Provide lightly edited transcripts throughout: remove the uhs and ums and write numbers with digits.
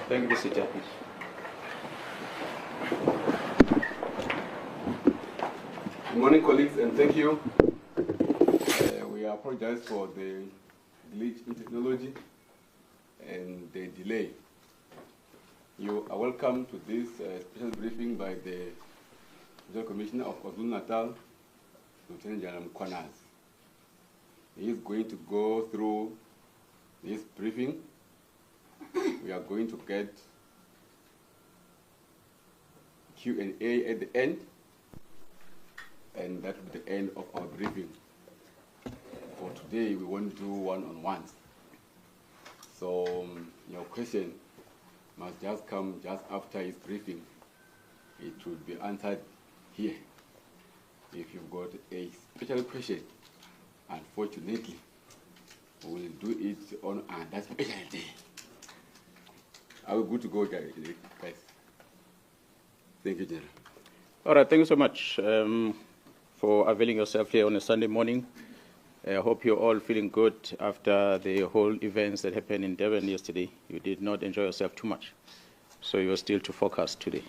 Thank you, Mr. Chair. Good morning, colleagues, and thank you. We apologize for the glitch in technology and the delay. You are welcome to this special briefing by the Judicial Commissioner of KwaZulu-Natal, Lieutenant General Mkwanas. He is going to go through this briefing. We are going to get Q&A at the end, and that will be the end of our briefing. For today, we won't do one-on-ones. So your question must just come just after his briefing. It will be answered here. If you've got a special question, unfortunately, we will do it on that special day. Are we good to go, guys? Thank you, General. All right, thank you so much for availing yourself here on a Sunday morning. I hope you're all feeling good after the whole events that happened in Durban yesterday. You did not enjoy yourself too much, so you're still to focus today.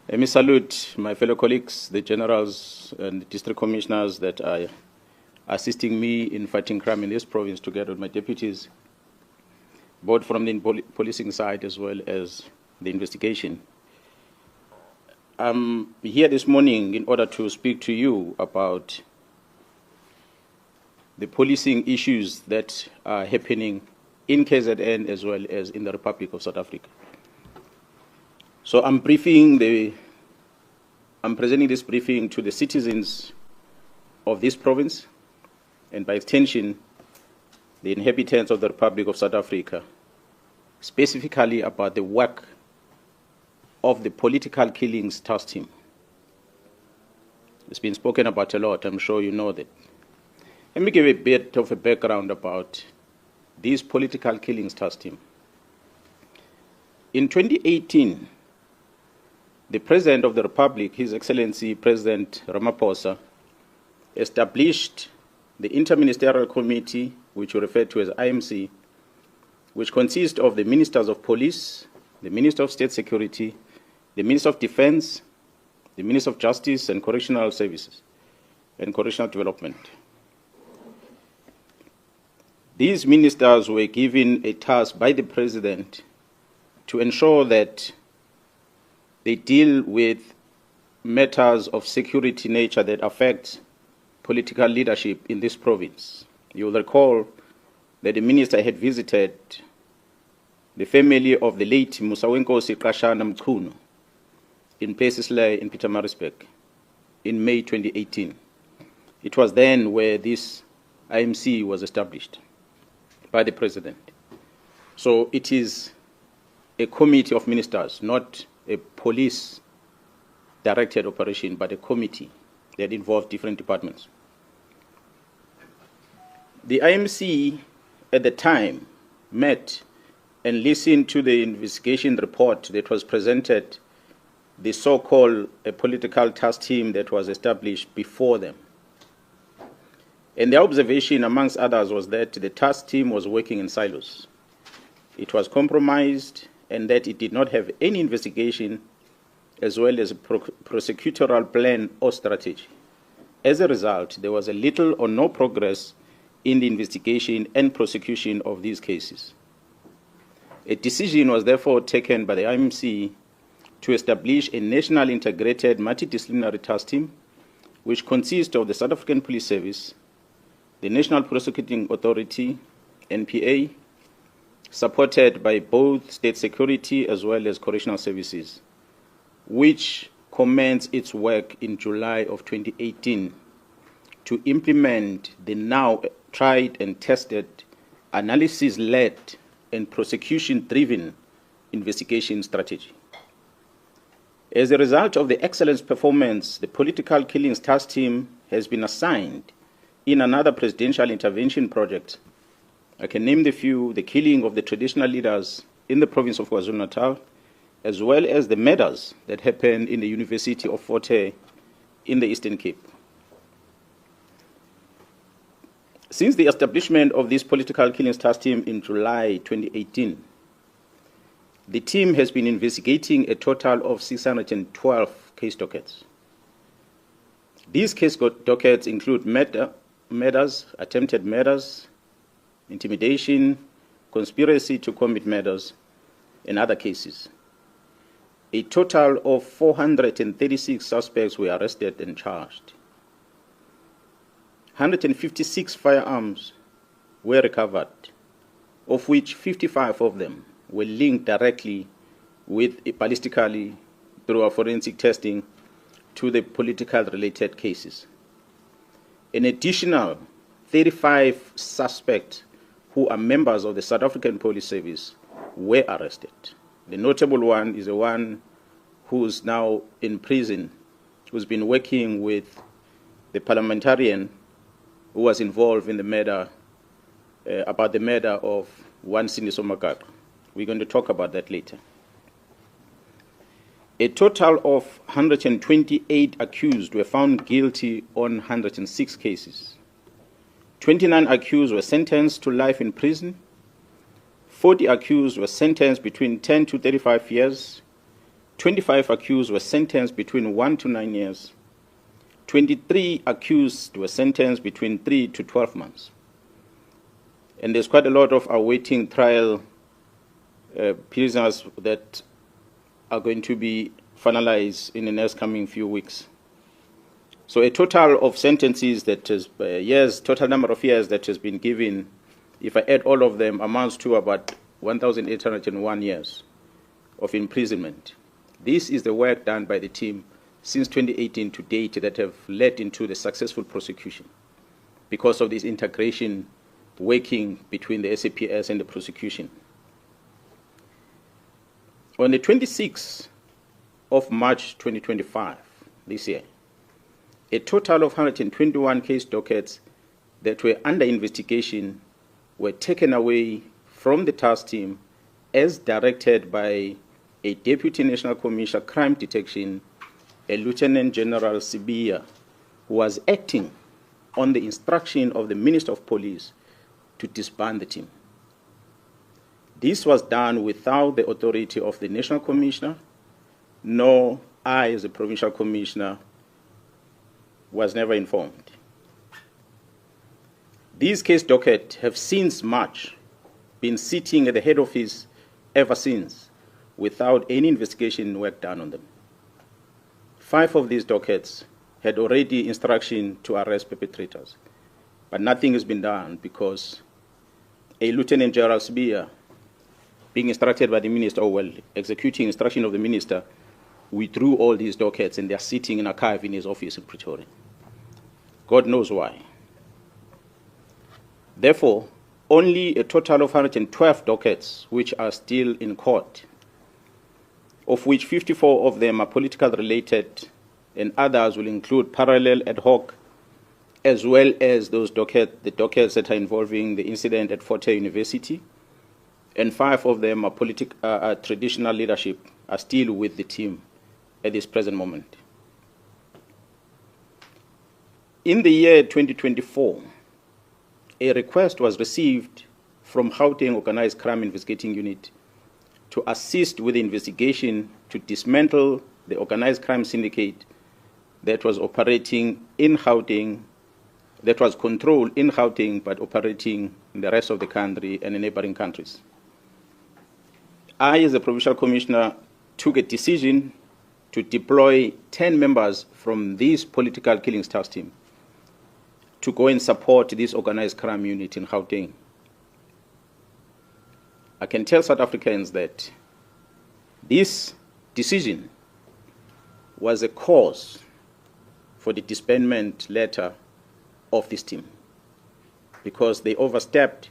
Let me salute my fellow colleagues, the generals and the district commissioners that are assisting me in fighting crime in this province together with my deputies, both from the policing side as well as the investigation. I'm here this morning in order to speak to you about the policing issues that are happening in KZN as well as in the Republic of South Africa. So I'm presenting this briefing to the citizens of this province, and by extension, the inhabitants of the Republic of South Africa, specifically about the work of the political killings task team. It's been spoken about a lot, I'm sure you know that. Let me give a bit of a background about this political killings task team. In 2018, the President of the Republic, His Excellency President Ramaphosa, established the Interministerial Committee, which we refer to as IMC, which consists of the Ministers of Police, the Minister of State Security, the Minister of Defense, the Minister of Justice and Correctional Services and Correctional Development. These ministers were given a task by the President to ensure that they deal with matters of security nature that affect political leadership in this province. You will recall that the minister had visited the family of the late Musawenkosi Qashana Mchunu in Pesisley in Pietermaritzburg in May 2018. It was then where this IMC was established by the President. So it is a committee of ministers, not a police-directed operation, but a committee that involved different departments. The IMC at the time met and listened to the investigation report that was presented, the so-called political task team that was established before them. And the observation, amongst others, was that the task team was working in silos. It was compromised and that it did not have any investigation as well as a prosecutorial plan or strategy. As a result, there was a little or no progress in the investigation and prosecution of these cases. A decision was therefore taken by the IMC to establish a national integrated multidisciplinary task team, which consists of the South African Police Service, the National Prosecuting Authority, NPA, supported by both state security as well as correctional services, which commenced its work in July of 2018 to implement the now tried and tested analysis-led and prosecution-driven investigation strategy. As a result of the excellent performance, the political killings task team has been assigned in another presidential intervention project. I can name the few: the killing of the traditional leaders in the province of KwaZulu-Natal, as well as the murders that happened in the University of Fort Hare in the Eastern Cape. Since the establishment of this political killings task team in July 2018, The team has been investigating a total of 612 case dockets. These case dockets include murders, attempted murders, intimidation, conspiracy to commit murders, and other cases. A total of 436 suspects were arrested and charged. 156 firearms were recovered, of which 55 of them were linked directly ballistically through our forensic testing to the political related cases. An additional 35 suspects who are members of the South African Police Service were arrested. The notable one is the one who's now in prison, who's been working with the parliamentarian who was involved in the murder, about the murder of one Siniso Magaka. We're going to talk about that later. A total of 128 accused were found guilty on 106 cases. 29 accused were sentenced to life in prison. 40 accused were sentenced between 10 to 35 years. 25 accused were sentenced between 1 to 9 years. 23 accused were sentenced between 3 to 12 months. And there's quite a lot of awaiting trial prisoners that are going to be finalized in the next coming few weeks. So a total of sentences that is total number of years that has been given, if I add all of them, amounts to about 1,801 years of imprisonment. This is the work done by the team since 2018 to date that have led into the successful prosecution because of this integration working between the SAPS and the prosecution. On the 26th of March 2025, this year, a total of 121 case dockets that were under investigation were taken away from the task team as directed by a Deputy National Commissioner Crime Detection, a Lieutenant General Sibiya, who was acting on the instruction of the Minister of Police to disband the team. This was done without the authority of the National Commissioner, nor I, as a Provincial Commissioner, was never informed. These case dockets have since March been sitting at the head office ever since, without any investigation work done on them. 5 of these dockets had already instruction to arrest perpetrators, but nothing has been done because a Lieutenant General Sibiya, being instructed by the minister, or well, executing instruction of the minister, withdrew all these dockets and they are sitting in archive in his office in Pretoria. God knows why. Therefore, only a total of 112 dockets which are still in court, of which 54 of them are political related and others will include parallel ad hoc, as well as the dockets that are involving the incident at Fort Hare University, and 5 of them are traditional leadership, are still with the team at this present moment. In the year 2024, a request was received from Gauteng Organized Crime Investigating Unit to assist with the investigation to dismantle the organized crime syndicate that was operating in Gauteng, that was controlled in Gauteng but operating in the rest of the country and in neighboring countries. I, as a Provincial Commissioner, took a decision to deploy 10 members from this political killings task team to go and support this organized crime unit in Gauteng. I can tell South Africans that this decision was a cause for the disbandment letter of this team because they overstepped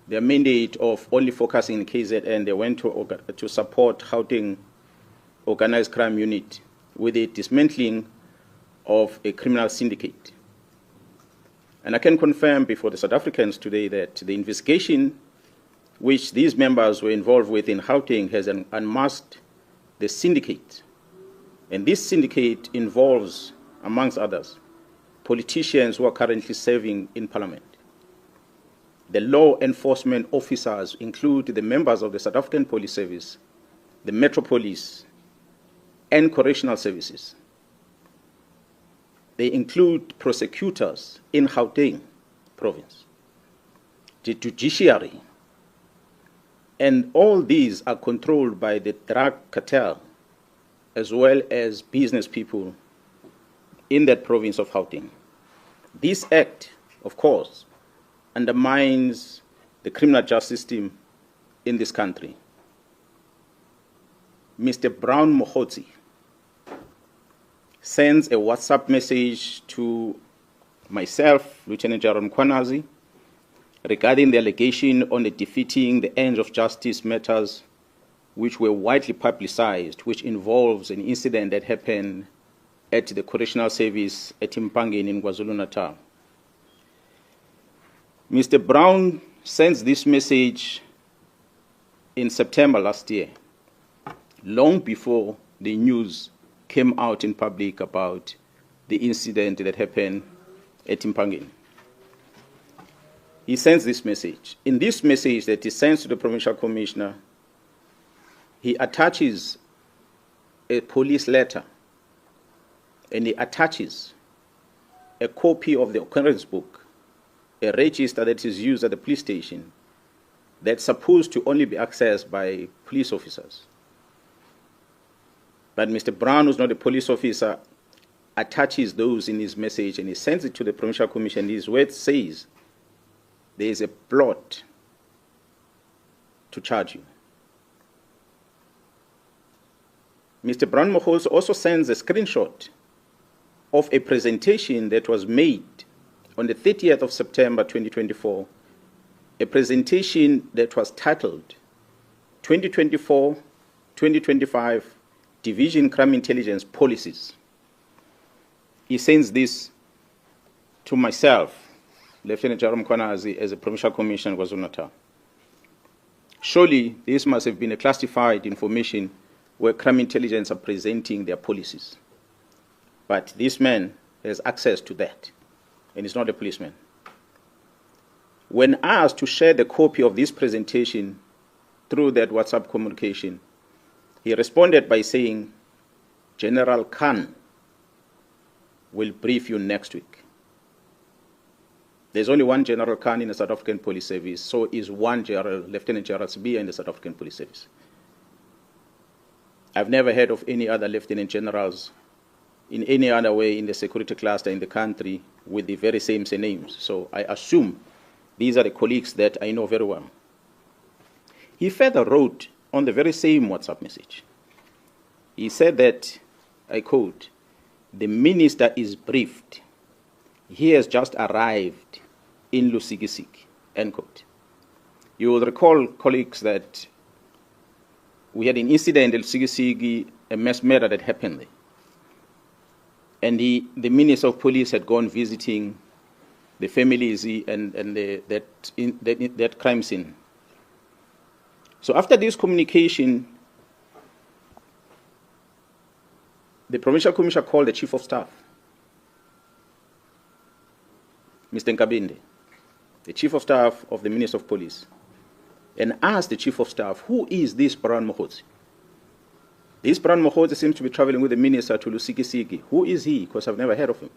their mandate of only focusing in KZN. They went to support Gauteng organized crime unit with the dismantling of a criminal syndicate. And I can confirm before the South Africans today that the investigation which these members were involved with in Gauteng has unmasked the syndicate. And this syndicate involves, amongst others, politicians who are currently serving in Parliament. The law enforcement officers include the members of the South African Police Service, the Metro Police, and correctional services. They include prosecutors in Gauteng province, the Judiciary, and all these are controlled by the drug cartel as well as business people in that province of Gauteng. This act, of course, undermines the criminal justice system in this country. Mr. Brown Mogotsi sends a WhatsApp message to myself, Lieutenant General Mkhwanazi, regarding the allegation on the defeating the ends of justice matters which were widely publicized, which involves an incident that happened at the correctional service at Mpangeni in KwaZulu-Natal. Mr. Brown sends this message in September last year, long before the news came out in public about the incident that happened at Mpangeni. He sends this message. In this message that he sends to the Provincial Commissioner, he attaches a police letter and he attaches a copy of the occurrence book, a register that is used at the police station that's supposed to only be accessed by police officers. But Mr. Brown, who's not a police officer, attaches those in his message and he sends it to the Provincial Commission. His word says there is a plot to charge you. Mr. Brown Mogotsi also sends a screenshot of a presentation that was made on the 30th of September 2024, a presentation that was titled 2024-2025 Division Crime Intelligence Policies. He sends this to myself, Lieutenant General Mkhwanazi, as a Provincial Commissioner in KwaZulu-Natal. Surely this must have been a classified information where crime intelligence are presenting their policies. But this man has access to that, and he's not a policeman. When asked to share the copy of this presentation through that WhatsApp communication, he responded by saying, General Khan will brief you next week. There's only one General Khan in the South African Police Service, so is one Lieutenant General Sibiya in the South African Police Service. I've never heard of any other lieutenant generals in any other way in the security cluster in the country with the very same names. So I assume these are the colleagues that I know very well. He further wrote on the very same WhatsApp message. He said that, I quote, the minister is briefed. He has just arrived in Lusikisiki, end quote. You will recall, colleagues, that we had an incident in Lusikisiki, a mass murder that happened there. And the Minister of Police had gone visiting the families and that crime scene. So after this communication, the Provincial Commissioner called the Chief of Staff, Mr. Nkabinde, the Chief of Staff of the Minister of Police, and asked the Chief of Staff, who is this Brown Mogotsi? This Brown Mogotsi seems to be traveling with the minister to Lusikisiki. Who is he? Because I've never heard of him.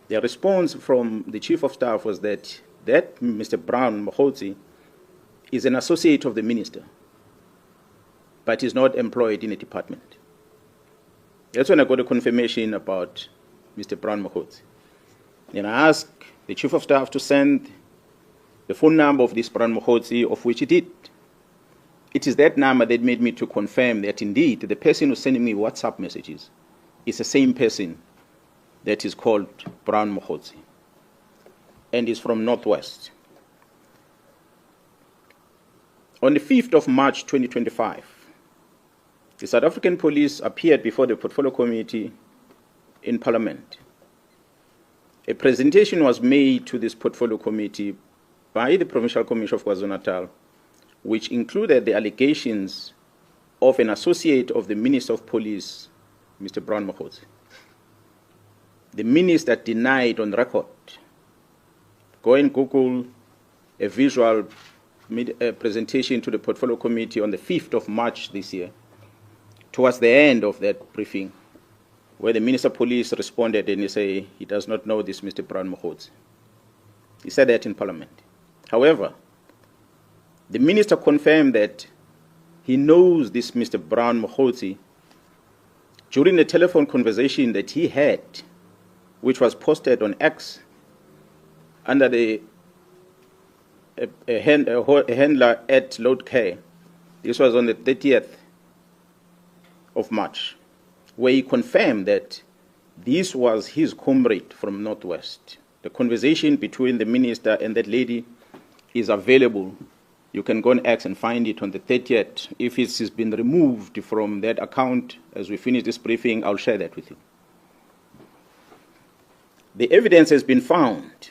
The response from the Chief of Staff was that Mr. Brown Mogotsi is an associate of the minister, but is not employed in a department. That's when I got a confirmation about Mr. Brown Mogotsi. And I asked the Chief of Staff to send the phone number of this Brown Mogotsi, of which he did. It is that number that made me to confirm that indeed the person who's sending me WhatsApp messages is the same person that is called Brown Mogotsi and is from Northwest. On the 5th of March 2025, the South African Police appeared before the Portfolio Committee in Parliament. A presentation was made to this Portfolio Committee by the Provincial Commission of KwaZulu-Natal, which included the allegations of an associate of the Minister of Police, Mr. Brown Mogotsi. The minister denied on record. Go and Google a visual presentation to the Portfolio Committee on the 5th of March this year, towards the end of that briefing, where the Minister of Police responded and he said he does not know this Mr. Brown Mokhotsi. He said that in Parliament. However, the Minister confirmed that he knows this Mr. Brown Mokhotsi during the telephone conversation that he had, which was posted on X under the a handler at Load Care. This was on the 30th of March, where he confirmed that this was his comrade from Northwest. The conversation between the minister and that lady is available. You can go on X and find it on the 30th. If it has been removed from that account, as we finish this briefing, I'll share that with you. The evidence has been found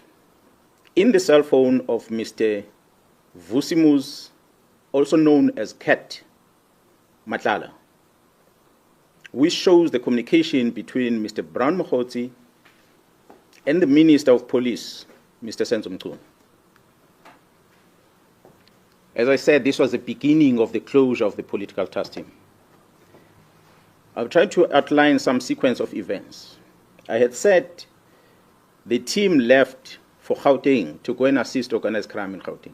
in the cell phone of Mr. Vusimus, also known as Cat Matlala, which shows the communication between Mr. Brown Mokhotsi and the Minister of Police, Mr. Senzo Mchunu. As I said, this was the beginning of the closure of the political task team. I've tried to outline some sequence of events. I had said the team left for Gauteng to go and assist organized crime in Gauteng.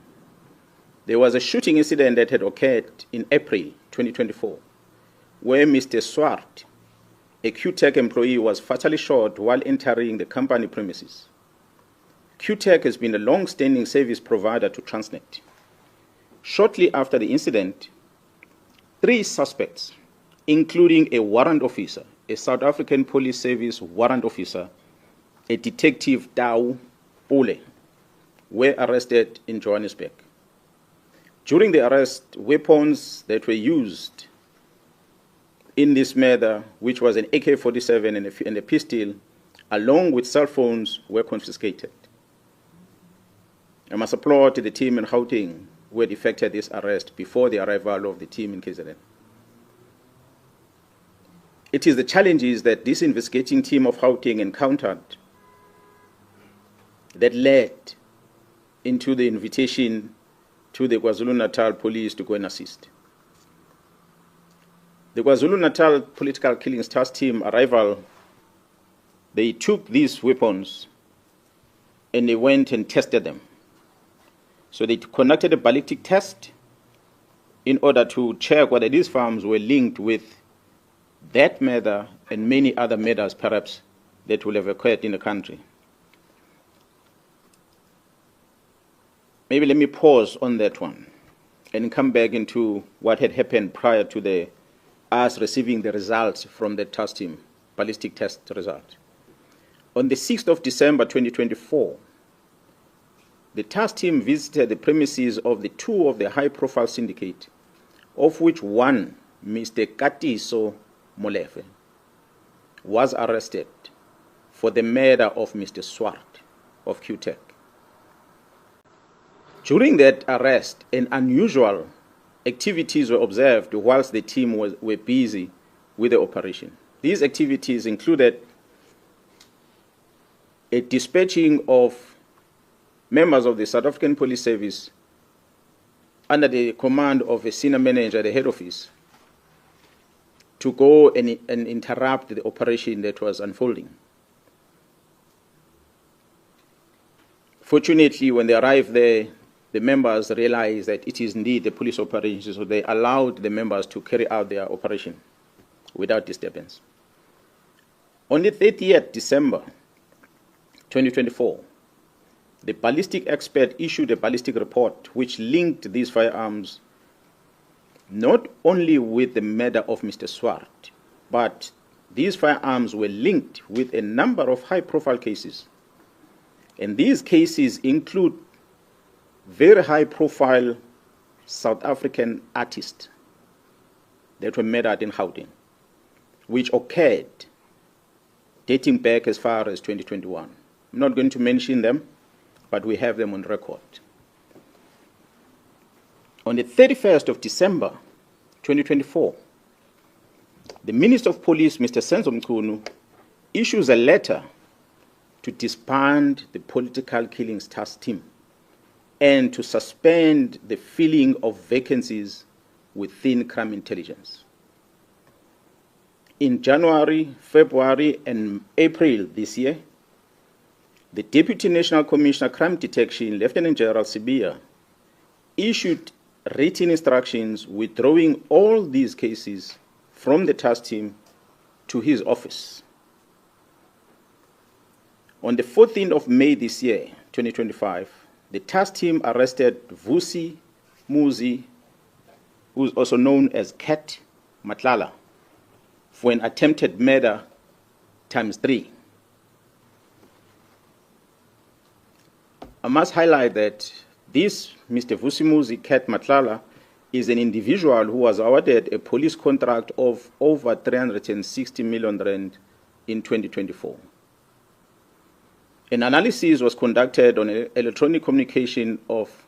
There was a shooting incident that had occurred in April 2024, where Mr. Swart, a QTech employee, was fatally shot while entering the company premises. QTech has been a long-standing service provider to Transnet. Shortly after the incident, 3 suspects, including a warrant officer, a South African Police Service warrant officer, a detective Tau Pule, were arrested in Johannesburg. During the arrest, weapons that were used in this murder, which was an AK-47 and a pistol, along with cell phones, were confiscated. I must applaud the team in Gauteng who had effected this arrest before the arrival of the team in KZN. It is the challenges that this investigating team of Gauteng encountered that led into the invitation to the KwaZulu-Natal police to go and assist. The KwaZulu-Natal political killings task team arrival, they took these weapons and they went and tested them. So they conducted a ballistic test in order to check whether these firearms were linked with that murder and many other murders perhaps that will have occurred in the country. Maybe let me pause on that one and come back into what had happened prior to us receiving the results from the task team, ballistic test result. On the 6th of December 2024, the task team visited the premises of the 2 of the high-profile syndicate, of which one, Mr. Katiso Molefe, was arrested for the murder of Mr. Swart of QTech. During that arrest, an unusual activities were observed whilst the team were busy with the operation. These activities included a dispatching of members of the South African Police Service under the command of a senior manager at the head office to go and interrupt the operation that was unfolding. Fortunately, when they arrived there, the members realized that it is indeed a police operation, so they allowed the members to carry out their operation without disturbance. On the 30th December 2024, the ballistic expert issued a ballistic report which linked these firearms not only with the murder of Mr. Swart, but these firearms were linked with a number of high-profile cases. And these cases include very high-profile South African artists that were murdered in Gauteng, which occurred dating back as far as 2021. I'm not going to mention them, but we have them on record. On the 31st of December 2024, the Minister of Police, Mr. Senzo Mchunu, issues a letter to disband the political killings task team and to suspend the filling of vacancies within crime intelligence. In January, February, and April this year, the Deputy National Commissioner Crime Detection, Lieutenant General Sibiya, issued written instructions withdrawing all these cases from the task team to his office. On the 14th of May this year, 2025, the task team arrested Vusi Muzi, who is also known as Cat Matlala, for an attempted murder ×3. I must highlight that this Mr. Vusi Muzi Cat Matlala is an individual who was awarded a police contract of over 360 million rand in 2024. An analysis was conducted on electronic communication of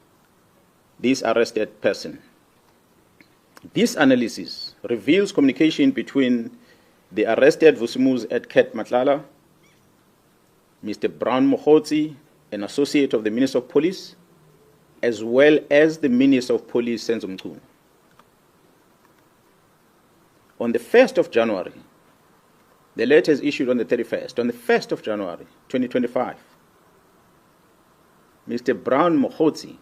this arrested person. This analysis reveals communication between the arrested Vusi Muzi at Cat Matlala, Mr. Brown Mohotsi, an associate of the Minister of Police, as well as the Minister of Police, Senzo Mchunu. On the 1st of January, the letter is issued on the 31st. On the 1st of January, 2025, Mr. Brown Mohotsi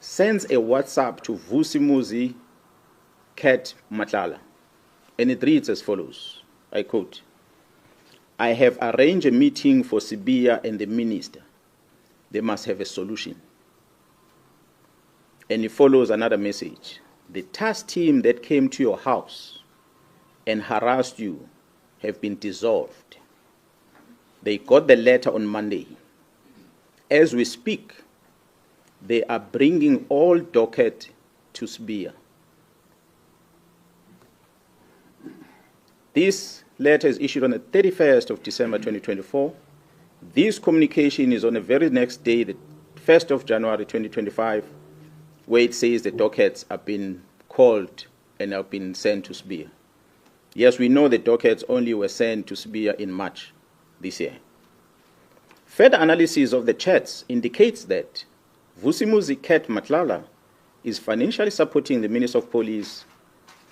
sends a WhatsApp to Vusi Muzi Cat Matlala, and it reads as follows, I quote, "I have arranged a meeting for Sibiya and the minister. They must have a solution." And it follows another message. "The task team that came to your house and harassed you have been dissolved. They got the letter on Monday. As we speak, they are bringing all docket to Sibiya." This letter is issued on the 31st of December 2024. This communication is on the very next day, the 1st of January 2025, where it says the dockets have been called and have been sent to Sibiya. Yes, we know the dockets only were sent to Sibiya in March this year. Further analysis of the chats indicates that Vusi Muzi Cat Matlala is financially supporting the Minister of Police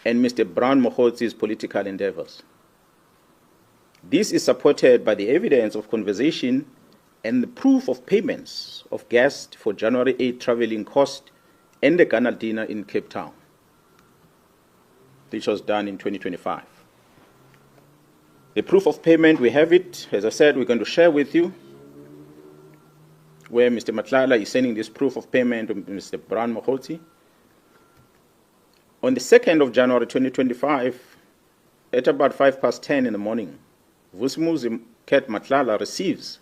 and Mr. Brown Mohotsi's political endeavors. This is supported by the evidence of conversation and the proof of payments of guests for January 8 traveling cost and the Ghana dinner in Cape Town, which was done in 2025. The proof of payment, we have it. As I said, we're going to share with you where Mr. Matlala is sending this proof of payment to Mr. Brown Mohotsi. On the 2nd of January 2025, at about 10:05 in the morning, Vusi Muzi Cat Matlala receives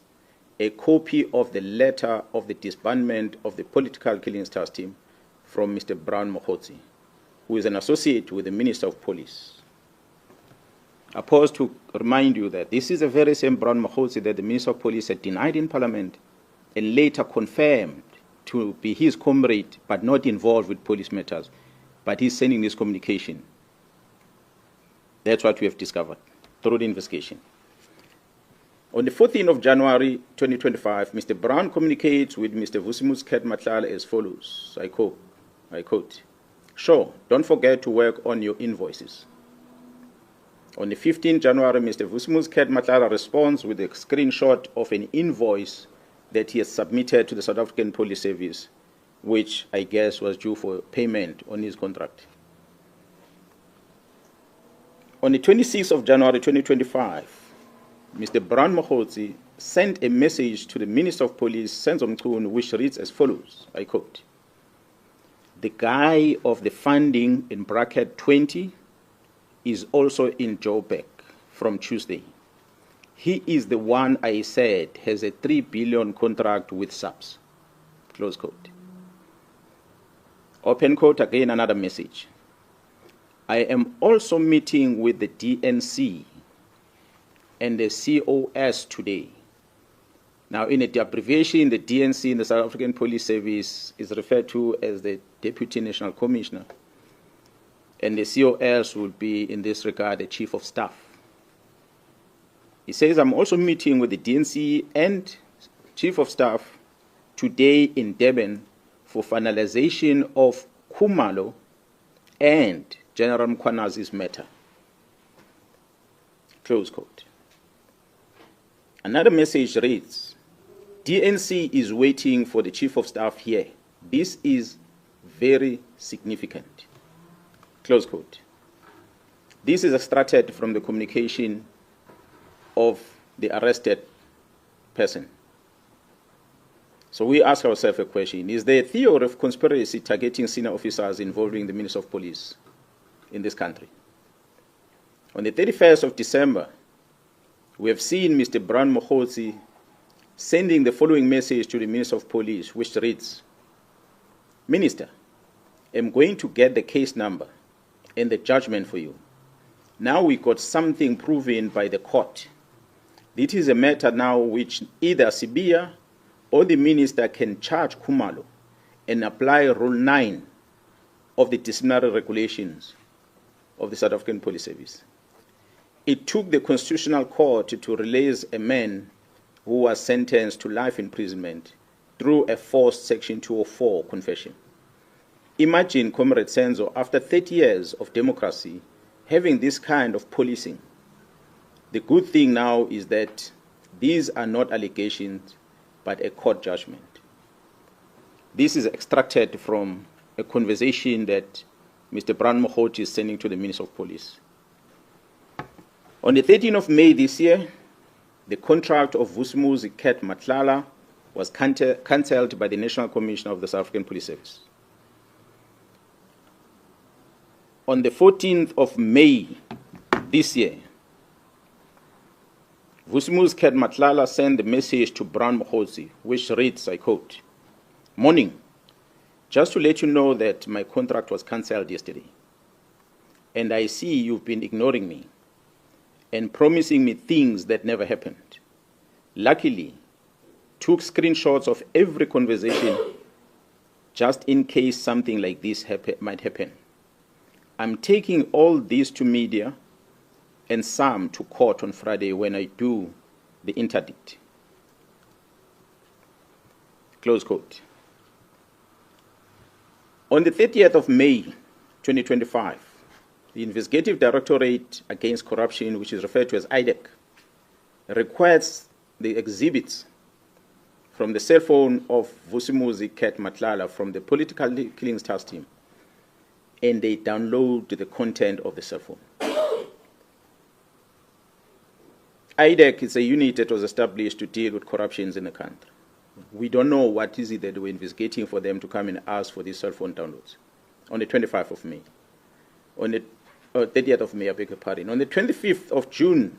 a copy of the letter of the disbandment of the political killings task team from Mr. Brown Mohotsi, who is an associate with the Minister of Police. I pause to remind you that this is the very same Brown Mohotsi that the Minister of Police had denied in Parliament and later confirmed to be his comrade but not involved with police matters. But he's sending this communication. That's what we have discovered through the investigation. On the 14th of January 2025, Mr. Brown communicates with Mr. Vusi Muzi Cat Matlala as follows, I quote, "Sure, don't forget to work on your invoices." On the 15th January, Mr. Vusi Muzi Cat Matlala responds with a screenshot of an invoice that he has submitted to the South African Police Service, which I guess was due for payment on his contract. On the 26th of January 2025, Mr. Brown Mohotsi sent a message to the Minister of Police, Senzo Mchunu, which reads as follows, I quote, "The guy of the funding in bracket 20 is also in Joburg from Tuesday. He is the one I said has a 3 billion contract with SAPS." Close quote. Open quote, again another message. "I am also meeting with the DNC and the COS today." Now, in the abbreviation, the DNC in the South African Police Service is referred to as the Deputy National Commissioner, and the COS will be, in this regard, the Chief of Staff. He says, "I'm also meeting with the DNC and Chief of Staff today in Durban for finalization of Khumalo and General Mkwanazi's matter. Close quote. Another message reads, DNC is waiting for the Chief of Staff here. This is very significant. Close quote. This is extracted from the communication of the arrested person. So we ask ourselves a question. Is there a theory of conspiracy targeting senior officers involving the Minister of Police in this country? On the 31st of December, we have seen Mr. Brian Mokhotsi sending the following message to the Minister of Police, which reads, Minister, I'm going to get the case number and the judgment for you. Now we got something proven by the court. This is a matter now which either Sibia or the minister can charge Khumalo and apply Rule 9 of the disciplinary regulations of the South African Police Service. It took the Constitutional Court to release a man who was sentenced to life imprisonment through a forced Section 204 confession. Imagine, Comrade Senzo, after 30 years of democracy, having this kind of policing. The good thing now is that these are not allegations, but a court judgment. This is extracted from a conversation that Mr. Brian Mokhotsi is sending to the Minister of Police. On the 13th of May this year, the contract of Vusumuzi Ket Matlala was cancelled by the National Commissioner of the South African Police Service. On the 14th of May this year, Vusumuzi Ket Matlala sent a message to Brian Mokhotsi, which reads, I quote, Morning, just to let you know that my contract was cancelled yesterday, and I see you've been ignoring me and promising me things that never happened. Luckily, took screenshots of every conversation just in case something like this might happen. I'm taking all this to media and some to court on Friday when I do the interdict. Close quote. On the 30th of May, 2025, the Investigative Directorate Against Corruption, which is referred to as IDEC, requests the exhibits from the cell phone of Vusumuzi Ket Matlala from the Political Killings Task Team, and they download the content of the cell phone. IDEC is a unit that was established to deal with corruptions in the country. We don't know what is it that we're investigating for them to come and ask for these cell phone downloads. On the 25th of May. On the 30th of May, I beg your pardon. On the 25th of June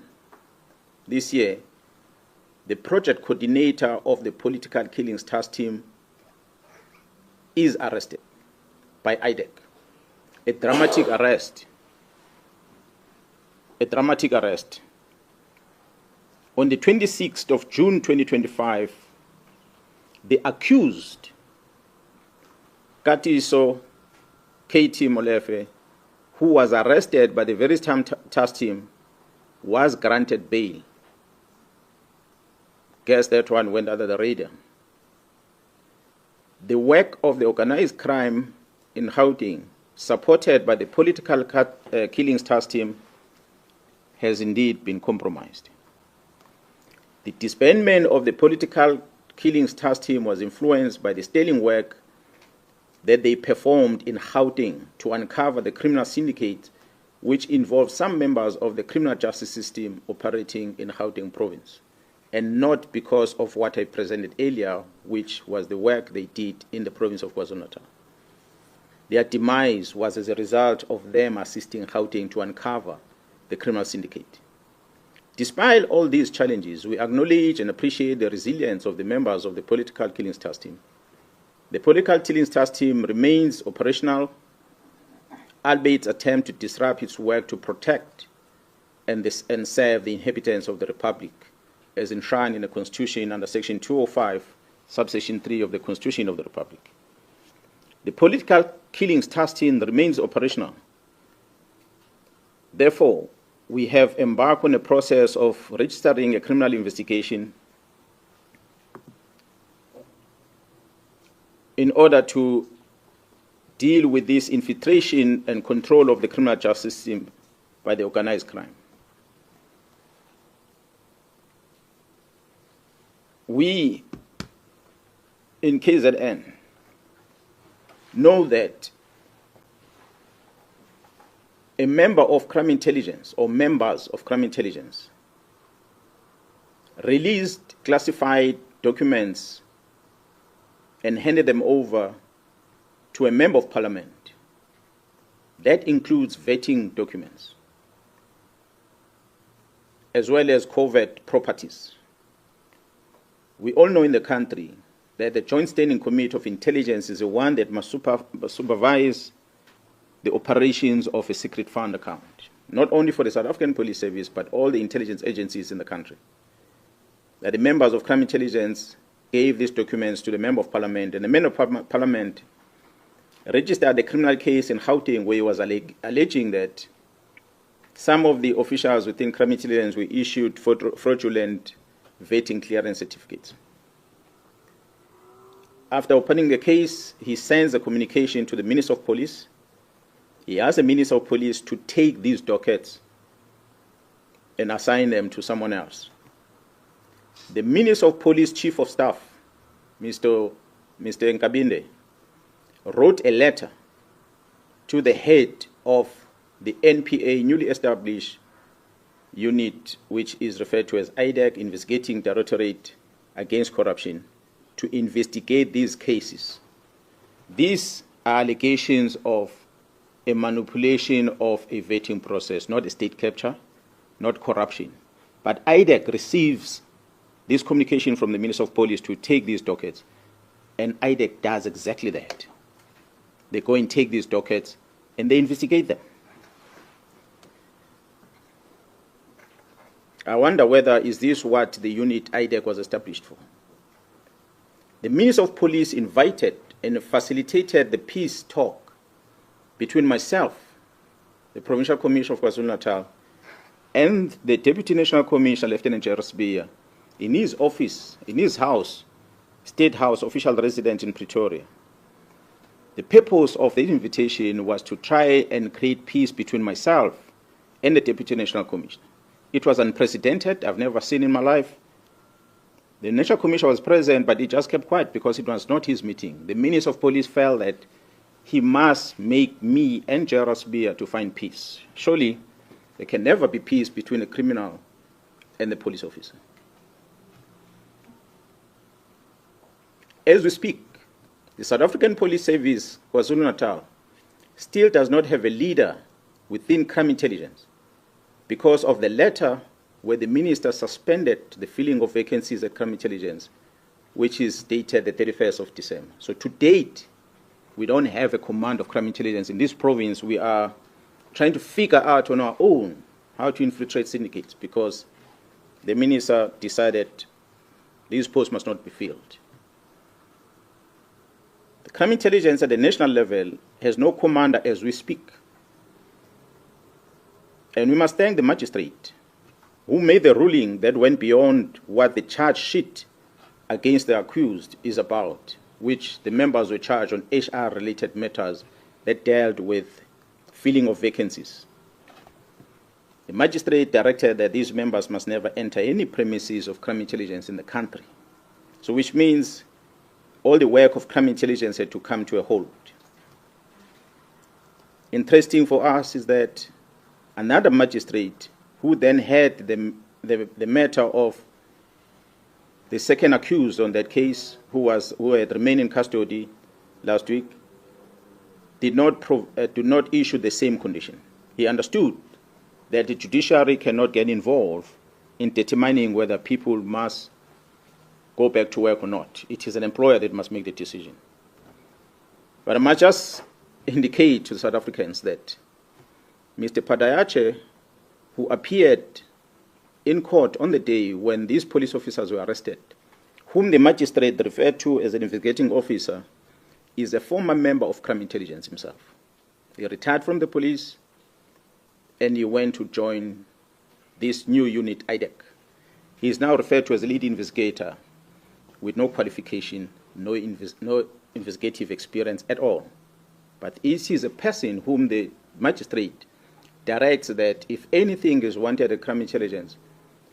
this year, the project coordinator of the Political Killings Task Team is arrested by IDEC. A dramatic arrest. A dramatic arrest. On the 26th of June 2025, the accused, Katiso KT Molefe, who was arrested by the very same task team, was granted bail. Guess that one went under the radar. The work of the organized crime in Gauteng, supported by the Political Killings Task Team, has indeed been compromised. The disbandment of the Political Killings Task Team was influenced by the sterling work that they performed in Gauteng to uncover the criminal syndicate, which involved some members of the criminal justice system operating in Gauteng province, and not because of what I presented earlier, which was the work they did in the province of KwaZulu-Natal. Their demise was as a result of them assisting Gauteng to uncover the criminal syndicate. Despite all these challenges, we acknowledge and appreciate the resilience of the members of the Political Killings Task Team. The Political Killings Task Team remains operational, albeit attempt to disrupt its work to protect and serve the inhabitants of the Republic, as enshrined in the Constitution under Section 205, subsection 3 of the Constitution of the Republic. The Political Killings Task Team remains operational. Therefore, we have embarked on a process of registering a criminal investigation in order to deal with this infiltration and control of the criminal justice system by the organized crime. We in KZN know that a member of crime intelligence or members of crime intelligence released classified documents and handed them over to a member of parliament. That includes vetting documents, as well as covert properties. We all know in the country that the Joint Standing Committee of Intelligence is the one that must supervise the operations of a secret fund account, not only for the South African Police Service, but all the intelligence agencies in the country. That the members of crime intelligence gave these documents to the member of parliament, and the member of parliament registered a criminal case in Gauteng where he was alleging that some of the officials within crime intelligence were issued fraudulent vetting clearance certificates. After opening the case, he sends a communication to the Minister of Police. He asks the Minister of Police to take these dockets and assign them to someone else. The Minister of Police Chief of Staff, Mr. Nkabinde, wrote a letter to the head of the NPA newly established unit, which is referred to as IDEC, Investigating Directorate Against Corruption, to investigate these cases. These are allegations of a manipulation of a vetting process, not a state capture, not corruption. But IDEC receives this communication from the Minister of Police to take these dockets, and IDEC does exactly that. They go and take these dockets and they investigate them. I wonder whether is this what the unit IDEC was established for. The Minister of Police invited and facilitated the peace talk between myself, the Provincial Commissioner of KwaZulu-Natal, and the Deputy National Commissioner, Lieutenant Jairus Beer, in his office, in his house, State House, official residence in Pretoria. The purpose of the invitation was to try and create peace between myself and the Deputy National Commissioner. It was unprecedented. I've never seen in my life. The National Commissioner was present, but he just kept quiet because it was not his meeting. The Minister of Police felt that he must make me and Jairus Beer to find peace. Surely, there can never be peace between a criminal and the police officer. As we speak, the South African Police Service, KwaZulu-Natal, still does not have a leader within crime intelligence because of the letter where the minister suspended the filling of vacancies at crime intelligence, which is dated the 31st of December. So to date, we don't have a command of crime intelligence in this province. We are trying to figure out on our own how to infiltrate syndicates because the minister decided these posts must not be filled. The crime intelligence at the national level has no commander as we speak. And we must thank the magistrate who made the ruling that went beyond what the charge sheet against the accused is about, which the members were charged on HR-related matters that dealt with filling of vacancies. The magistrate directed that these members must never enter any premises of crime intelligence in the country. So which means all the work of crime intelligence had to come to a halt. Interesting for us is that another magistrate who then had the matter of the second accused on that case, who had remained in custody last week, did not issue the same condition. He understood that the judiciary cannot get involved in determining whether people must go back to work or not. It is an employer that must make the decision. But I must just indicate to the South Africans that Mr. Padayache, who appeared in court on the day when these police officers were arrested, whom the magistrate referred to as an investigating officer, is a former member of crime intelligence himself. He retired from the police and he went to join this new unit, IDEC. He is now referred to as a lead investigator with no qualification, no investigative experience at all. But he is a person whom the magistrate directs that if anything is wanted at crime intelligence,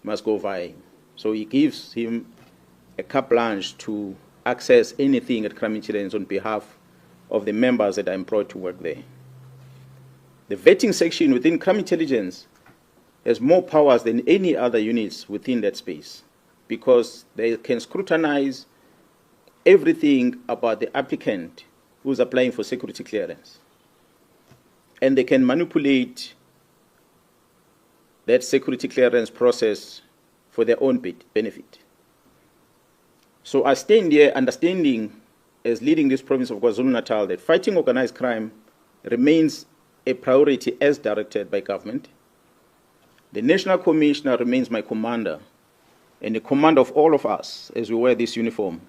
must go via him. So he gives him a carte blanche to access anything at crime intelligence on behalf of the members that are employed to work there. The vetting section within crime intelligence has more powers than any other units within that space, because they can scrutinize everything about the applicant who's applying for security clearance. And they can manipulate that security clearance process for their own benefit. So I stand here understanding, as leading this province of KwaZulu-Natal, that fighting organized crime remains a priority as directed by government. The National Commissioner remains my commander and the commander of all of us as we wear this uniform.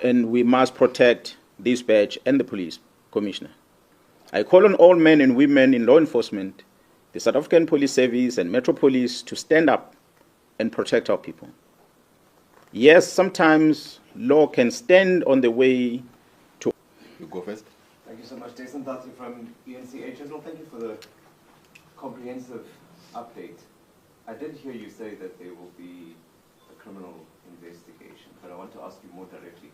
And we must protect this badge and the police commissioner. I call on all men and women in law enforcement, the South African Police Service and Metro Police to stand up and protect our people. Yes, sometimes law can stand on the way to... You go first. Thank you so much, Jason Dati from ENCA. General, thank you for the comprehensive update. I did hear you say that there will be a criminal investigation, but I want to ask you more directly.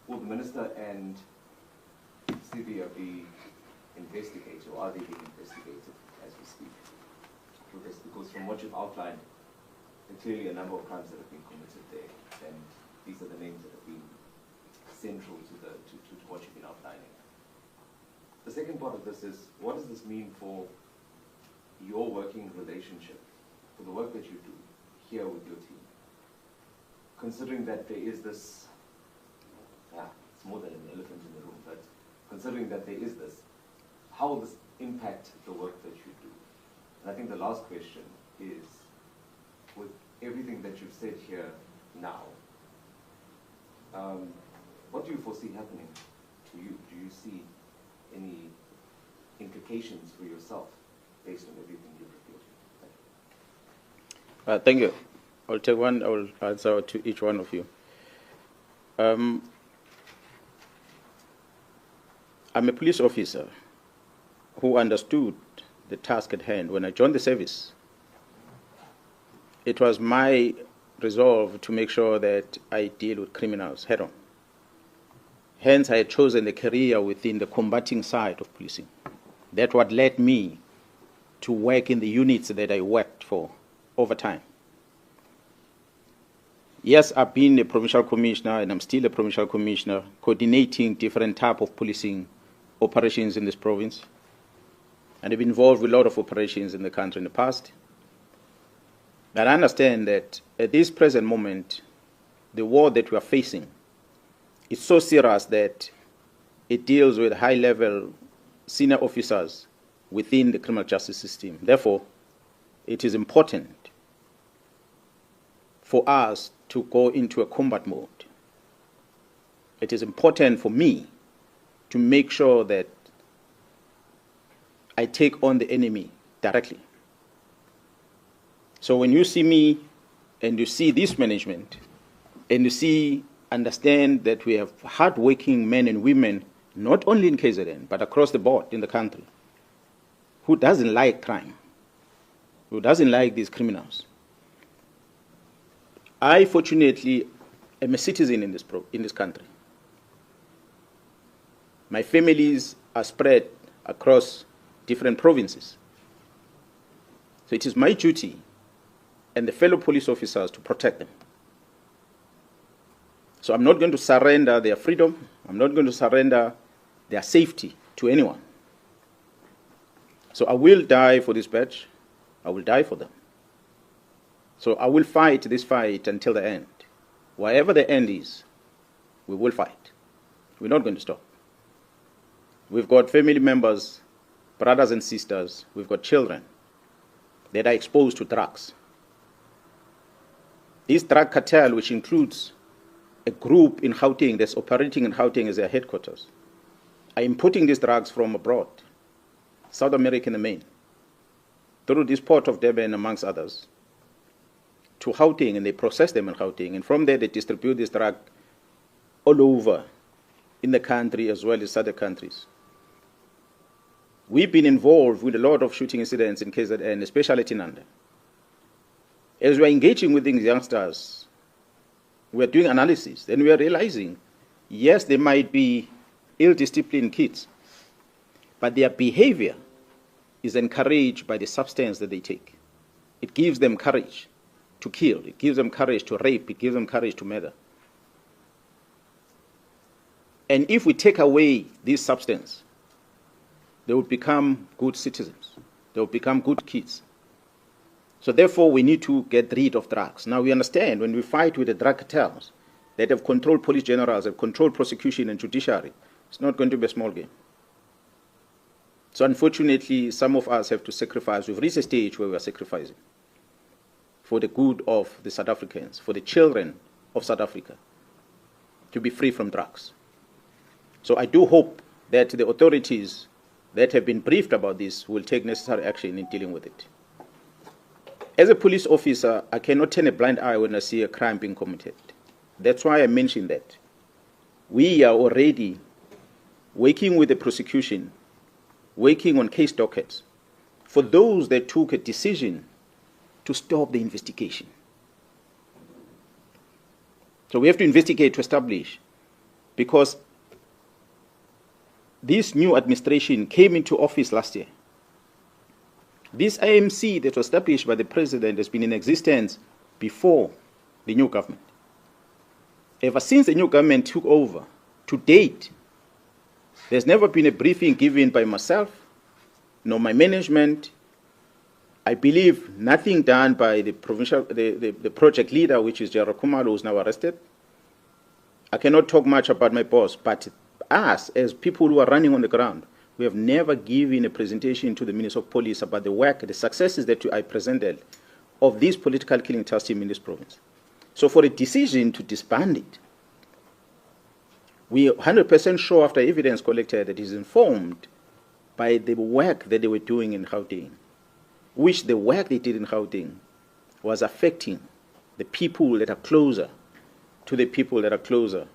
Will the Minister and CBO be investigated, or are they being investigated as we speak? Because from what you've outlined, there are clearly a number of crimes that have been committed there, and these are the names that have been central to what you've been outlining. The second part of this is, what does this mean for your working relationship, for the work that you do here with your team? Considering that there is this, it's more than an elephant in the room, but considering that there is this, how will this impact the work that you do? And I think the last question is, with everything that you've said here now, what do you foresee happening to you? Do you see any implications for yourself based on everything you've revealed? Thank you. I'll take one. I will answer to each one of you. I'm a police officer who understood the task at hand. When I joined the service, it was my resolve to make sure that I deal with criminals head on. Hence, I had chosen a career within the combating side of policing. That's what led me to work in the units that I worked for over time. Yes, I've been a provincial commissioner, and I'm still a provincial commissioner, coordinating different types of policing operations in this province. And I've been involved with a lot of operations in the country in the past. But I understand that at this present moment, the war that we are facing is so serious that it deals with high-level senior officers within the criminal justice system. Therefore, it is important for us to go into a combat mode. It is important for me to make sure that I take on the enemy directly. So when you see me and you see this management and you understand that we have hard-working men and women, not only in KZN, but across the board in the country, who doesn't like crime, who doesn't like these criminals. I, fortunately, am a citizen in this country. My families are spread across different provinces. So it is my duty and the fellow police officers to protect them. So I'm not going to surrender their freedom. I'm not going to surrender their safety to anyone. So I will die for this badge. I will die for them. So I will fight this fight until the end. Wherever the end is, we will fight. We're not going to stop. We've got family members, brothers and sisters, we've got children that are exposed to drugs. This drug cartel, which includes a group in Gauteng that's operating in Gauteng as their headquarters, are importing these drugs from abroad, South America in the main, through this port of Durban, amongst others, to Gauteng, and they process them in Gauteng, and from there they distribute this drug all over in the country as well as other countries. We've been involved with a lot of shooting incidents in KZN, especially Tinanda. As we're engaging with these youngsters, we're doing analysis, and we are realizing, yes, they might be ill-disciplined kids, but their behavior is encouraged by the substance that they take. It gives them courage to kill. It gives them courage to rape. It gives them courage to murder. And if we take away this substance, they will become good citizens. They will become good kids. So therefore, we need to get rid of drugs. Now, we understand when we fight with the drug cartels that have controlled police generals, have controlled prosecution and judiciary, it's not going to be a small game. So unfortunately, some of us have to sacrifice. We've reached a stage where we are sacrificing for the good of the South Africans, for the children of South Africa, to be free from drugs. So I do hope that the authorities that have been briefed about this will take necessary action in dealing with it. As a police officer, I cannot turn a blind eye when I see a crime being committed. That's why I mentioned that. We are already working with the prosecution, working on case dockets for those that took a decision to stop the investigation. So we have to investigate to establish, because this new administration came into office last year. This IMC that was established by the president has been in existence before the new government. Ever since the new government took over, to date, there's never been a briefing given by myself, nor my management. I believe nothing done by the provincial, the project leader, which is Jara Kumalo, who's now arrested. I cannot talk much about my boss, but us, as people who are running on the ground, we have never given a presentation to the Minister of Police about the work, the successes that I presented of this political killing task team in this province. So for a decision to disband it, we are 100% sure after evidence collected that is informed by the work that they were doing in Gauteng, which the work they did in Gauteng was affecting the people that are closer to the people that are closer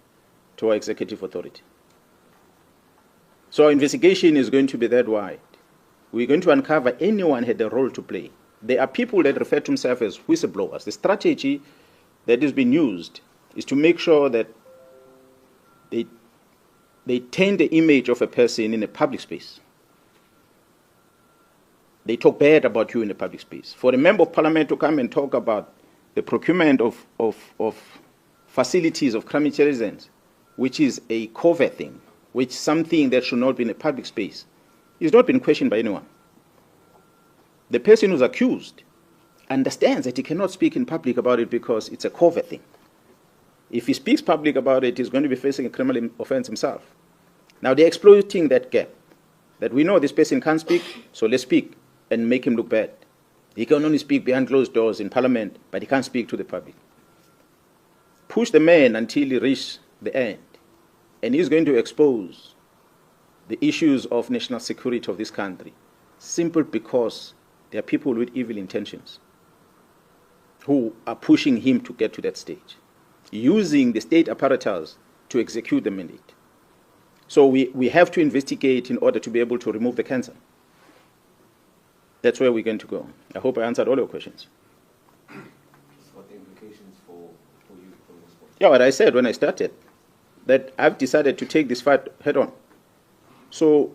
to our executive authority. So our investigation is going to be that wide. We're going to uncover anyone had a role to play. There are people that refer to themselves as whistleblowers. The strategy that is being used is to make sure that they taint the image of a person in a public space. They talk bad about you in a public space. For a member of parliament to come and talk about the procurement of facilities of crime intelligence, which is a covert thing, which is something that should not be in a public space, is not been questioned by anyone. The person who's accused understands that he cannot speak in public about it because it's a covert thing. If he speaks public about it, he's going to be facing a criminal offense himself. Now they're exploiting that gap, that we know this person can't speak, so let's speak and make him look bad. He can only speak behind closed doors in parliament, but he can't speak to the public. Push the man until he reaches the end, and he's going to expose the issues of national security of this country, simply because there are people with evil intentions who are pushing him to get to that stage, using the state apparatus to execute the mandate. So we have to investigate in order to be able to remove the cancer. That's where we're going to go. I hope I answered all your questions. What the implications for you from this point? Yeah, what I said when I started, that I've decided to take this fight head on. So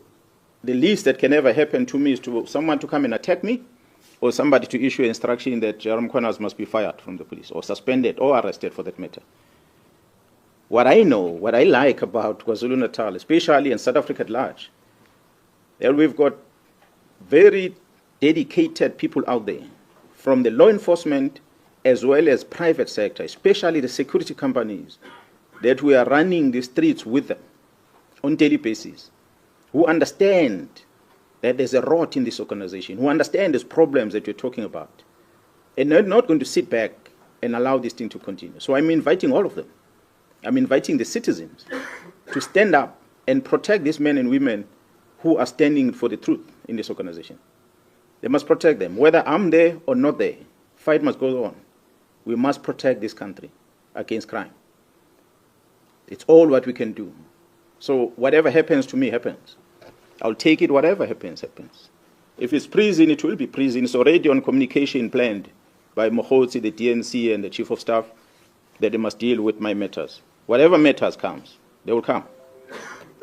the least that can ever happen to me is to someone to come and attack me, or somebody to issue an instruction that Jerome Corners must be fired from the police, or suspended, or arrested for that matter. What I know, what I like about KwaZulu-Natal, especially in South Africa at large, that we've got very dedicated people out there, from the law enforcement as well as private sector, especially the security companies, that we are running the streets with them on a daily basis, who understand that there's a rot in this organization, who understand these problems that you're talking about, and they're not going to sit back and allow this thing to continue. So I'm inviting all of them. I'm inviting the citizens to stand up and protect these men and women who are standing for the truth in this organization. They must protect them. Whether I'm there or not there, fight must go on. We must protect this country against crime. It's all what we can do. So whatever happens to me happens. I'll take it, whatever happens, happens. If it's prison, it will be prison. It's already on communication planned by Mohotsi, the DNC, and the Chief of Staff that they must deal with my matters. Whatever matters comes, they will come.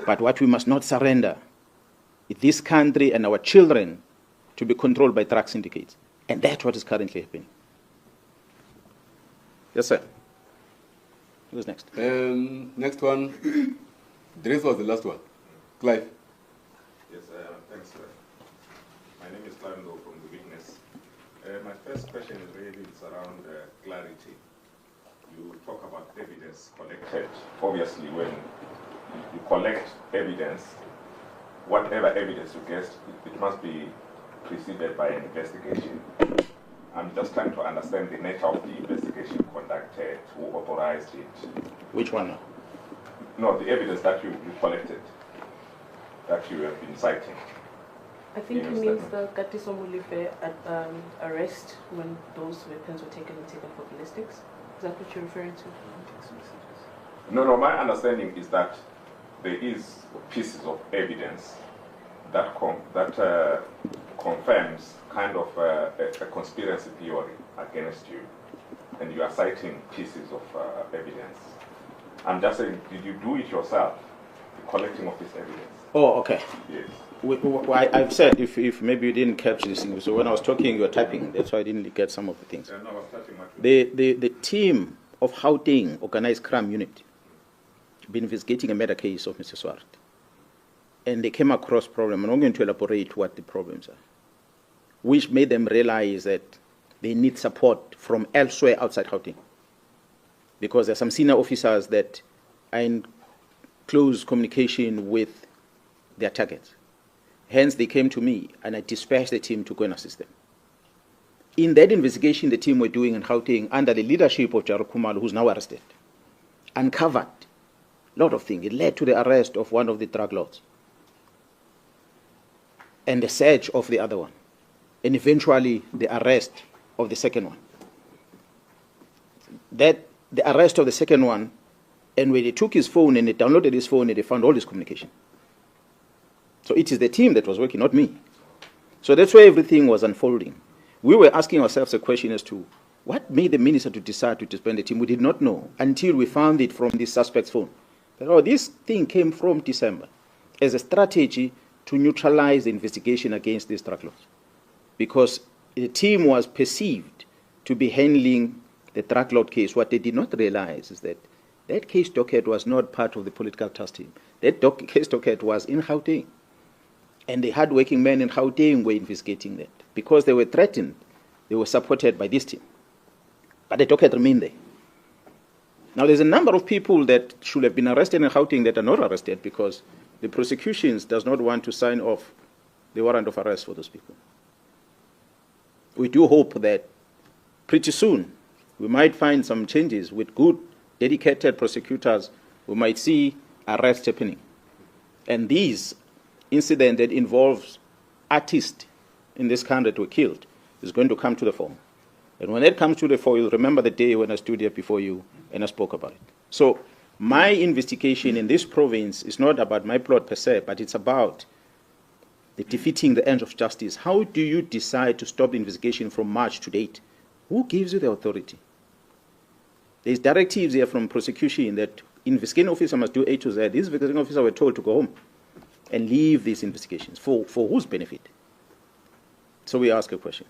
But what we must not surrender is this country and our children to be controlled by drug syndicates. And that's what is currently happening. Yes, sir. Who's next? Next one. This was the last one. Clive. Yes, thanks, sir. My name is Clive from the Witness. My first question is really around clarity. You talk about evidence collected. Obviously, when you collect evidence, whatever evidence you get, it must be preceded by an investigation. I'm just trying to understand the nature of the investigation conducted, who authorized it. Which one? No, the evidence that you collected, that you have been citing. I think it means the Katiso Mulife arrest when those weapons were taken and taken for ballistics. Is that what you're referring to? No, my understanding is that there is pieces of evidence that confirms kind of a conspiracy theory against you, and you are citing pieces of evidence. I'm just saying, did you do it yourself, the collecting of this evidence? Oh, okay. Yes. I've said, if maybe you didn't catch this thing, so when I was talking, you were typing. That's why I didn't get some of the things. No, I was typing much. The team of Gauteng Organized Crime Unit been investigating a murder case of Mr. Swart. And they came across problem. I'm not going to elaborate what the problems are, which made them realize that they need support from elsewhere outside Gauteng. Because there are some senior officers that are in close communication with their targets. Hence, they came to me, and I dispatched the team to go and assist them. In that investigation the team were doing in Gauteng, under the leadership of Jaro Khumalo, who's now arrested, uncovered a lot of things. It led to the arrest of one of the drug lords and the search of the other one, and eventually the arrest of the second one. The arrest of the second one, and when they took his phone and they downloaded his phone and they found all his communication. So it is the team that was working, not me. So that's where everything was unfolding. We were asking ourselves a question as to what made the minister to decide to disband the team. We did not know until we found it from the suspect's phone. But, oh, this thing came from December as a strategy to neutralize the investigation against these drug lords, because the team was perceived to be handling the drug lord case. What they did not realize is that that case docket was not part of the political task team. That case docket was in Gauteng. And the hard-working men in Gauteng were investigating that. Because they were threatened, they were supported by this team. But the docket remained there. Now, there's a number of people that should have been arrested in Gauteng that are not arrested because the prosecution does not want to sign off the warrant of arrest for those people. We do hope that pretty soon we might find some changes with good, dedicated prosecutors. We might see arrests happening. And these incident that involves artists in this country that were killed is going to come to the fore. And when it comes to the fore, you'll remember the day when I stood here before you and I spoke about it. So my investigation in this province is not about my plot per se, but it's about the defeating the ends of justice. How do you decide to stop the investigation from March to date? Who gives you the authority? There's directives here from prosecution that investigating officer must do A to Z. These investigating officers were told to go home and leave these investigations. For whose benefit? So we ask a question.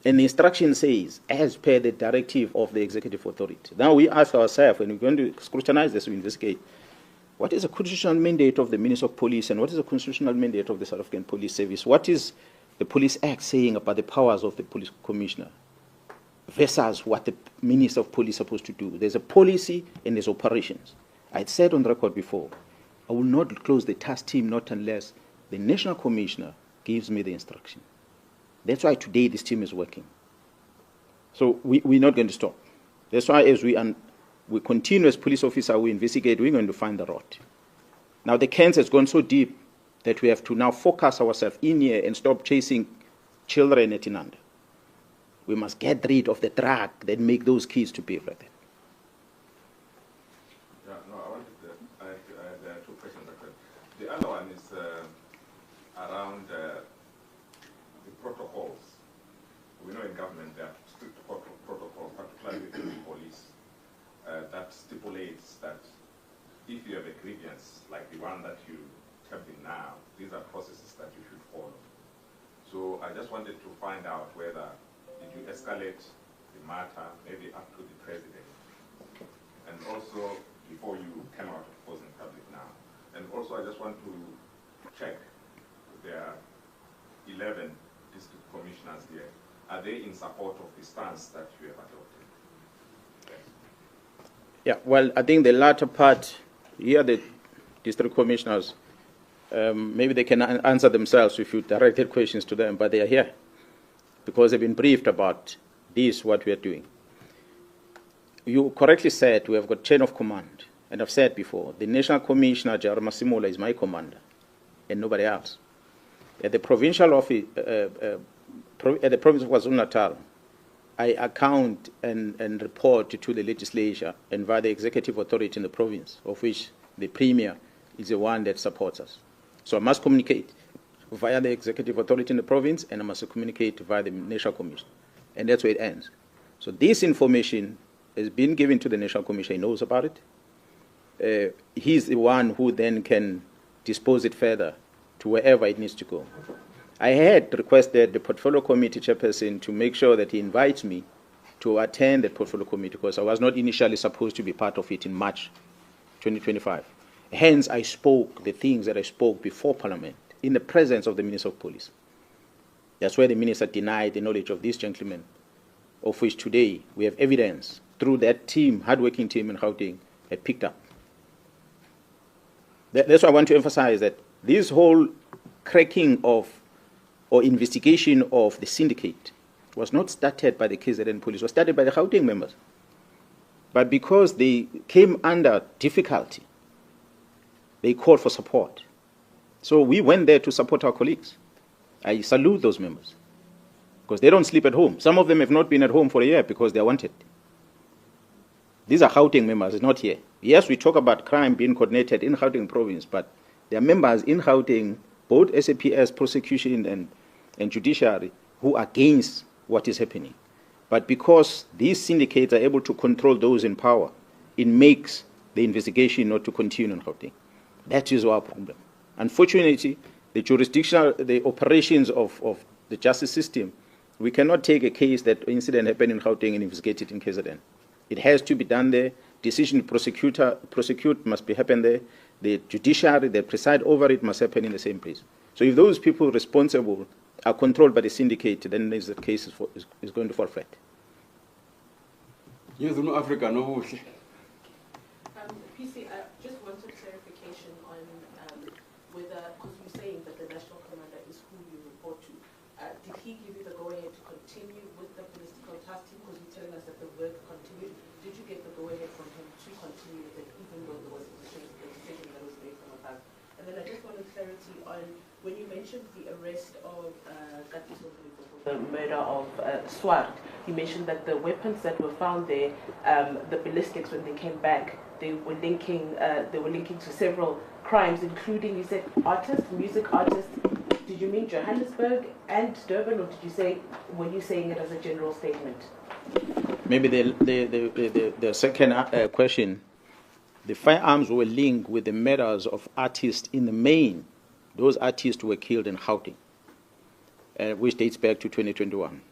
And the instruction says, as per the directive of the executive authority. Now we ask ourselves, when we're going to scrutinize this, we investigate, what is the constitutional mandate of the Minister of Police and what is the constitutional mandate of the South African Police Service? What is the Police Act saying about the powers of the Police Commissioner versus what the Minister of Police is supposed to do? There's a policy and there's operations. I said on the record before, I will not close the task team not unless the National Commissioner gives me the instruction. That's why today this team is working. So we're not going to stop. That's why as we continue as police officer, we investigate, we're going to find the rot. Now the cancer has gone so deep that we have to now focus ourselves in here and stop chasing children at Inanda. We must get rid of the drug that make those kids to behave like that. Yeah, no, I Parliament, there are strict protocols, particularly within the police, that stipulates that if you have a grievance like the one that you have in now, these are processes that you should follow. So I just wanted to find out whether did you escalate the matter maybe up to the president, and also before you came out of course in public now. And also I just want to check, there are 11 district commissioners here. Are they in support of the stance that you have adopted? Yes. Yeah, well, I think the latter part, here the district commissioners, maybe they can answer themselves if you directed questions to them, but they are here because they've been briefed about this, what we are doing. You correctly said we have got chain of command, and I've said before, the National Commissioner, Jarama Simula, is my commander, and nobody else. At the provincial office, at the province of KwaZulu-Natal, I account and report to the legislature and via the executive authority in the province, of which the Premier is the one that supports us. So I must communicate via the executive authority in the province, and I must communicate via the National Commission. And that's where it ends. So this information has been given to the National Commission. He knows about it. He's the one who then can dispose it further to wherever it needs to go. I had requested the portfolio committee chairperson to make sure that he invites me to attend the portfolio committee because I was not initially supposed to be part of it in March 2025. Hence, I spoke the things that I spoke before Parliament in the presence of the Minister of Police. That's where the Minister denied the knowledge of this gentleman, of which today we have evidence through that team, hard-working team in Gauteng, had picked up. That's why I want to emphasize that this whole cracking of or investigation of the syndicate was not started by the KZN police, was started by the Gauteng members. But because they came under difficulty, they called for support. So we went there to support our colleagues. I salute those members because they don't sleep at home. Some of them have not been at home for a year because they are wanted. These are Gauteng members, it's not here. Yes, we talk about crime being coordinated in Gauteng province, but there are members in Gauteng, both SAPS, Prosecution and Judiciary, who are against what is happening. But because these syndicates are able to control those in power, it makes the investigation not to continue in Gauteng. That is our problem. Unfortunately, the operations of the justice system, we cannot take a case that incident happened in Gauteng and investigate it in KZN. It has to be done there. Decision to prosecute must be happen there. The judiciary that preside over it must happen in the same place. So if those people responsible are controlled by the syndicate, then the case is going to fall flat. Yes, no Africa, no. PC, I just wanted clarification on whether, because you're saying that the national commander is who you report to, did he give you the go-ahead to continue with the political task team? Because you're telling us that the work continued. Did you get the go-ahead from him to continue with it, even though there was a decision that was made from above? And then I just wanted clarity on when you mentioned the arrest of the murder of Swart. You mentioned that the weapons that were found there, the ballistics, when they came back, they were linking to several crimes, including, you said, artists, music artists. Did you mean Johannesburg and Durban, or were you saying it as a general statement? Maybe the second question, the firearms were linked with the murders of artists in the main. Those artists were killed in Gauteng, which dates back to 2021.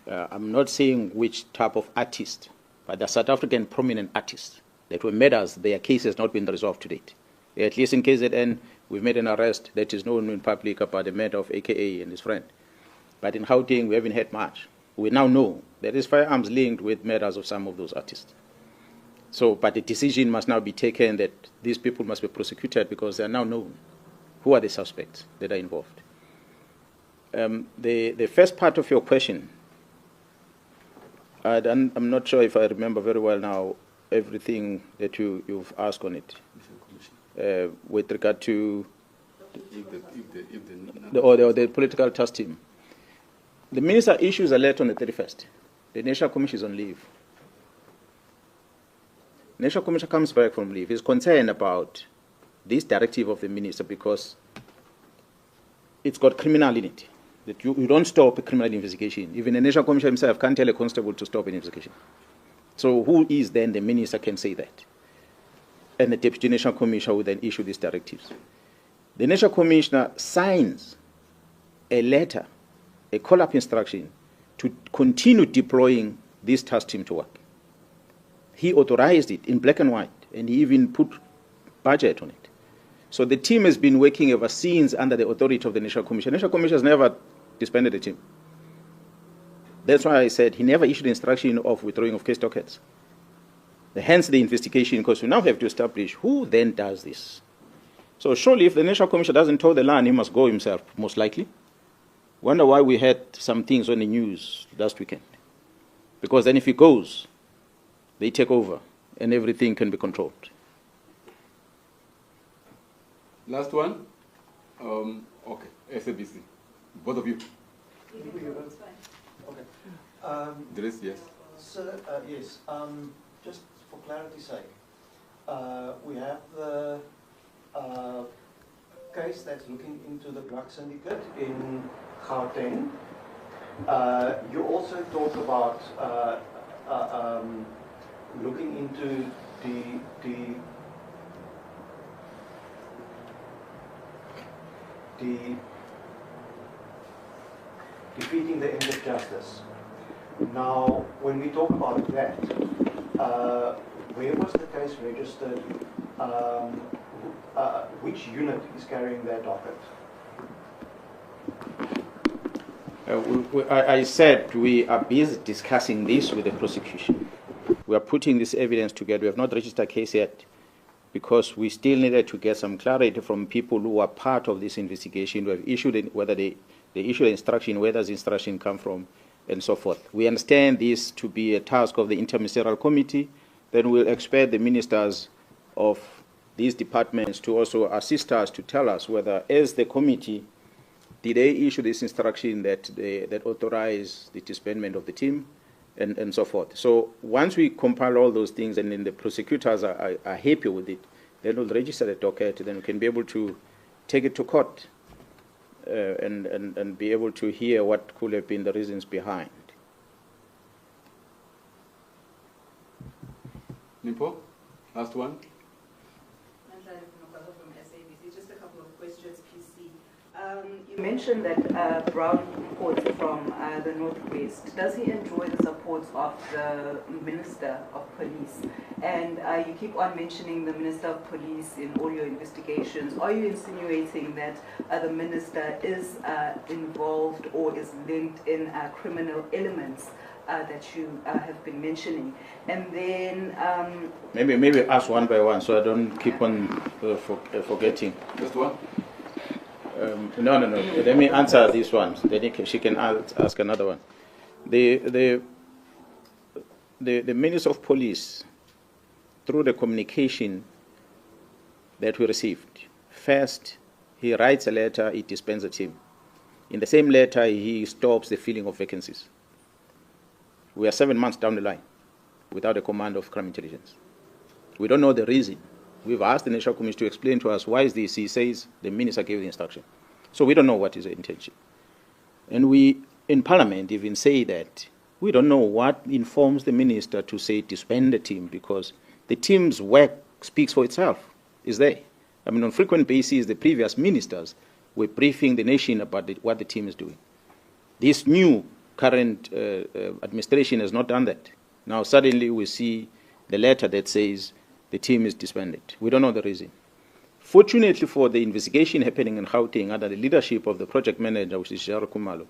I'm not saying which type of artist, but the South African prominent artists that were murders, their case has not been resolved to date. At least in KZN, we've made an arrest that is known in public about the murder of AKA and his friend. But in Gauteng, we haven't had much. We now know there is firearms linked with murders of some of those artists. So, but the decision must now be taken that these people must be prosecuted because they are now known. Who are the suspects that are involved? The first part of your question, I'm not sure if I remember very well now everything that you've asked on it. With regard to the political task team. The minister issues a letter on the 31st. The National Commission is on leave. National Commission comes back from leave. He's concerned about this directive of the minister because it's got criminal in it. that you don't stop a criminal investigation. Even the National Commissioner himself can't tell a constable to stop an investigation. So who is then the minister can say that? And the Deputy National Commissioner will then issue these directives. The National Commissioner signs a letter, a call-up instruction, to continue deploying this task team to work. He authorized it in black and white, and he even put budget on it. So the team has been working ever since under the authority of the National Commission. The National Commission has never disbanded the team. That's why I said he never issued instruction of withdrawing of case dockets. Hence the investigation, because we now have to establish who then does this. So surely if the National Commission doesn't toe the line, he must go himself, most likely. Wonder why we had some things on the news last weekend. Because then if he goes, they take over and everything can be controlled. Last one. Okay, SABC. Both of you. Okay. There is, yes. Sir, yes. Just for clarity's sake, we have the case that's looking into the drug syndicate in Gauteng. You also talk about looking into defeating the end of justice. Now, when we talk about that, where was the case registered? Which unit is carrying that docket? I said we are busy discussing this with the prosecution. We are putting this evidence together. We have not registered a case yet because we still needed to get some clarity from people who are part of this investigation, who have issued whether they issue the instruction, where does the instruction come from, and so forth. We understand this to be a task of the interministerial committee. Then we'll expect the ministers of these departments to also assist us to tell us whether, as the committee, did they issue this instruction that authorize the disbandment of the team, and so forth. So once we compile all those things and then the prosecutors are happy with it, then we'll register the docket, then we can be able to take it to court and be able to hear what could have been the reasons behind. Nimpo, last one. From SABC. Just a couple of questions, PC. You mentioned that Brown reports from the Northwest. Does he enjoy the support of the Minister of Police? And you keep on mentioning the Minister of Police in all your investigations. Are you insinuating that the Minister is involved or is linked in criminal elements that you have been mentioning? And then maybe ask one by one so I don't keep on forgetting. Just one. No. Let me answer these ones. Then she can ask another one. The Minister of Police, through the communication that we received, first he writes a letter, he disbands the team. In the same letter, he stops the filling of vacancies. We are 7 months down the line without a command of crime intelligence. We don't know the reason. We've asked the National Commission to explain to us why is this. He says the minister gave the instruction. So we don't know what is the intention. And we, in Parliament, even say that we don't know what informs the minister to say disband the team, because the team's work speaks for itself. Is there? I mean, on frequent basis, the previous ministers were briefing the nation about what the team is doing. This new current administration has not done that. Now suddenly we see the letter that says the team is disbanded. We don't know the reason. Fortunately for the investigation happening in Gauteng under the leadership of the project manager, which is Jaro Kumalo,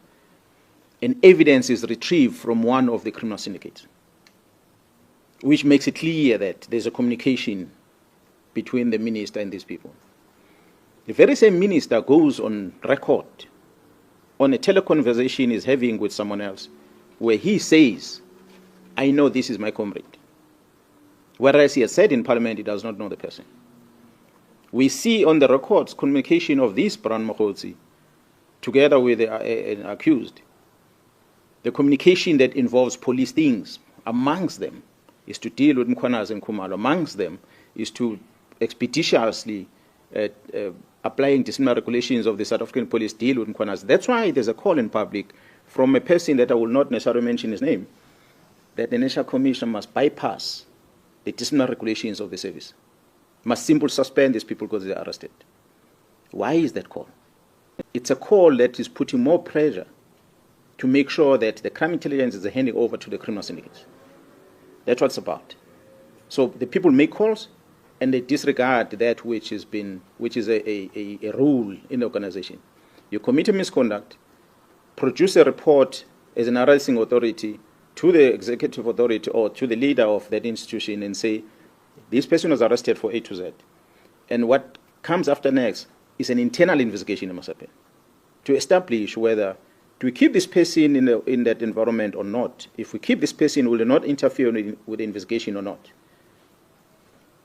an evidence is retrieved from one of the criminal syndicates, which makes it clear that there's a communication between the minister and these people. The very same minister goes on record on a teleconversation he's having with someone else, where he says, I know this is my comrade. Whereas he has said in Parliament he does not know the person. We see on the records communication of this Brown Mokhotsi together with an accused. The communication that involves police things, amongst them, is to deal with Mkhwanazi and Khumalo. Amongst them is to expeditiously applying disciplinary regulations of the South African police deal with Mkhwanazi. That's why there's a call in public from a person that I will not necessarily mention his name, that the National Commission must bypass the disciplinary regulations of the service, must simply suspend these people because they are arrested. Why is that call? It's a call that is putting more pressure to make sure that the crime intelligence is handing over to the criminal syndicates. That's what it's about. So the people make calls and they disregard that which is a rule in the organization. You commit a misconduct, produce a report as an arresting authority to the executive authority or to the leader of that institution and say, this person was arrested for A to Z. And what comes after next is an internal investigation that must happen to establish whether do we keep this person in that environment or not. If we keep this person, will it not interfere with the investigation or not?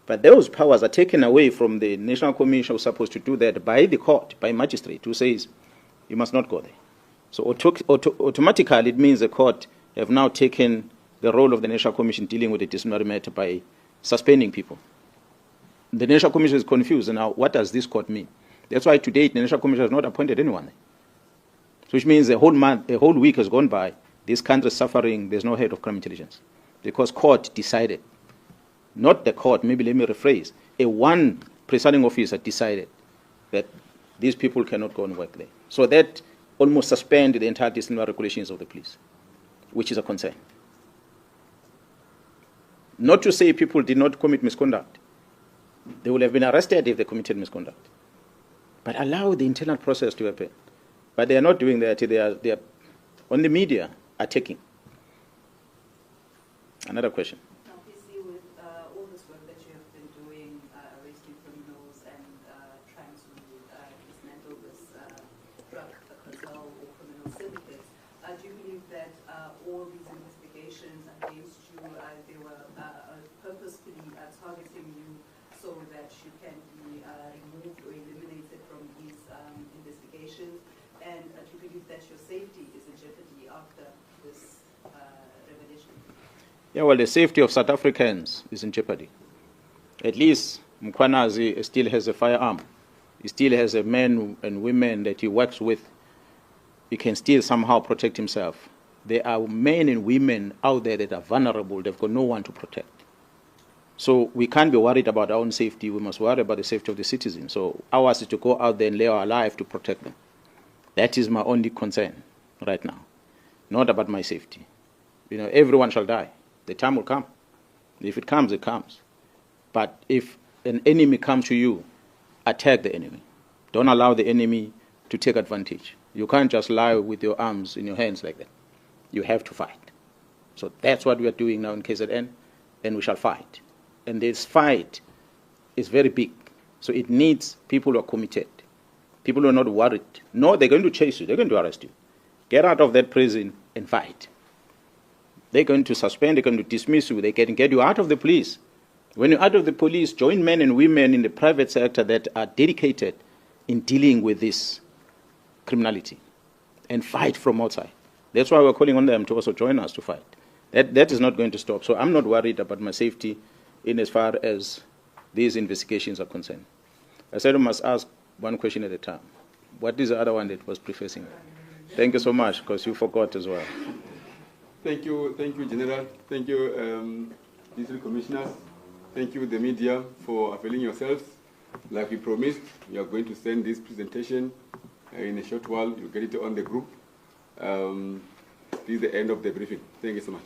But those powers are taken away from the National Commission who's supposed to do that by the court, by magistrate, who says you must not go there. So automatically it means the court have now taken the role of the National Commission dealing with the disciplinary matter by suspending people. The National Commission is confused. Now, what does this court mean? That's why to date the National Commission has not appointed anyone. Which means a whole week has gone by, this country is suffering, there's no head of crime intelligence. Because court decided, not the court, maybe let me rephrase, one presiding officer decided that these people cannot go and work there. So that almost suspended the entire disciplinary regulations of the police, which is a concern. Not to say people did not commit misconduct. They would have been arrested if they committed misconduct. But allow the internal process to happen. But they are not doing that. They are on the media attacking. Another question. Now, PC, with all this work that you have been doing, arresting criminals and trying to dismantle this drug cartel or criminal syndicates, do you believe that all these investigations against you, they were purposefully targeting you so that you can be removed or eliminated from these investigations? And do you believe that your safety is in jeopardy after this revelation? Yeah, well, the safety of South Africans is in jeopardy. At least Mkhwanazi still has a firearm. He still has a men and women that he works with. He can still somehow protect himself. There are men and women out there that are vulnerable. They've got no one to protect. So we can't be worried about our own safety. We must worry about the safety of the citizens. So ours is to go out there and lay our life to protect them. That is my only concern right now, not about my safety. You know, everyone shall die. The time will come. If it comes, it comes. But if an enemy comes to you, attack the enemy. Don't allow the enemy to take advantage. You can't just lie with your arms in your hands like that. You have to fight. So that's what we are doing now in KZN, and we shall fight. And this fight is very big. So it needs people who are committed. People who are not worried. No, they're going to chase you. They're going to arrest you. Get out of that prison and fight. They're going to suspend. They're going to dismiss you. They can get you out of the police. When you're out of the police, join men and women in the private sector that are dedicated in dealing with this criminality and fight from outside. That's why we're calling on them to also join us to fight. That is not going to stop. So I'm not worried about my safety in as far as these investigations are concerned. I said I must ask one question at a time. What is the other one that was prefacing? Thank you so much, because you forgot as well. Thank you, General. Thank you, District Commissioners. Thank you, the media, for availing yourselves. Like we promised, we are going to send this presentation in a short while. You'll get it on the group. This is the end of the briefing. Thank you so much.